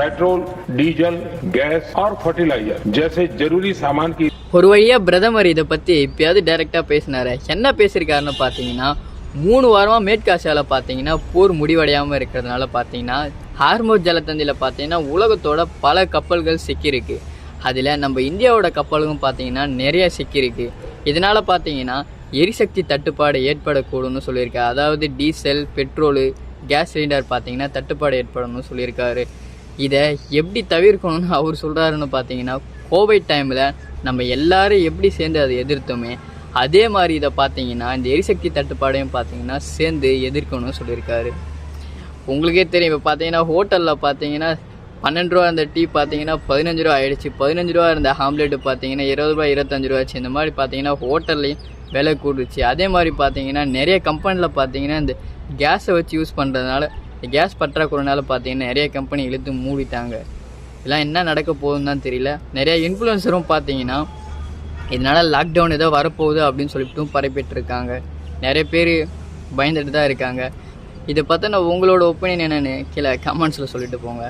Petrol, diesel, gas और fertiliser जैसे जरूरी सामान की ஒரு வழியா பிரதமர் இதை பற்றி எப்பயாவது டைரெக்டாக பேசினாரு. என்ன பேசியிருக்காருன்னு பார்த்தீங்கன்னா, 3 வாரமாக மேற்காசியாவில் பார்த்தீங்கன்னா போர் முடிவடையாமல் இருக்கிறதுனால பார்த்தீங்கன்னா ஹார்மோஸ் ஜலத்தந்தியில் பார்த்தீங்கன்னா உலகத்தோட பல கப்பல்கள் சிக்கியிருக்கு. அதில் நம்ம இந்தியாவோட கப்பல்களும் பார்த்தீங்கன்னா நிறைய சிக்கியிருக்கு. இதனால் பார்த்தீங்கன்னா எரிசக்தி தட்டுப்பாடு ஏற்படக்கூடும்னு சொல்லியிருக்காரு. அதாவது டீசல், பெட்ரோலு, கேஸ் சிலிண்டர் பார்த்தீங்கன்னா தட்டுப்பாடு ஏற்படணும்னு சொல்லியிருக்காரு. இதை எப்படி தவிர்க்கணும்னு அவர் சொல்கிறாருன்னு பார்த்தீங்கன்னா, கோவிட் டைமில் நம்ம எல்லாரும் எப்படி சேர்ந்து அதை எதிர்த்தோமே அதே மாதிரி இதை பார்த்தீங்கன்னா இந்த எரிசக்தி தட்டுப்பாடையும் பார்த்தீங்கன்னா சேர்ந்து எதிர்க்கணும்னு சொல்லியிருக்காரு. உங்களுக்கே தெரியும், இப்போ பார்த்தீங்கன்னா ஹோட்டலில் பார்த்தீங்கன்னா 12 ரூபா இருந்த டீ பார்த்தீங்கன்னா 15 ரூபா ஆகிடுச்சு. 15 ரூபா இருந்த ஆம்லேட்டு பார்த்தீங்கன்னா 20 ரூபா, 25 ரூபாச்சு. இந்த மாதிரி பார்த்தீங்கன்னா ஹோட்டல்லையும் விலை கூடுச்சு. அதே மாதிரி பார்த்தீங்கன்னா நிறைய கம்பெனியில் பார்த்தீங்கன்னா இந்த கேஸை வச்சு யூஸ் பண்ணுறதுனால, கேஸ் பற்றாக்குறைனால பார்த்தீங்கன்னா நிறைய கம்பெனி இழுத்து மூடிட்டாங்க. இதெல்லாம் என்ன நடக்க போகுதுன்னு தான் தெரியல. நிறைய இன்ஃப்ளூயன்சரும் பார்த்தீங்கன்னா இதனால் லாக்டவுன் ஏதோ வரப்போகுது அப்படின்னு சொல்லிவிட்டும் பரப்பிட்டுருக்காங்க. நிறைய பேர் பயந்துட்டு தான் இருக்காங்க. இதை பார்த்தா உங்களோட ஒப்பீனியன் என்னென்னு கீழே கமெண்ட்ஸில் சொல்லிட்டு போங்க.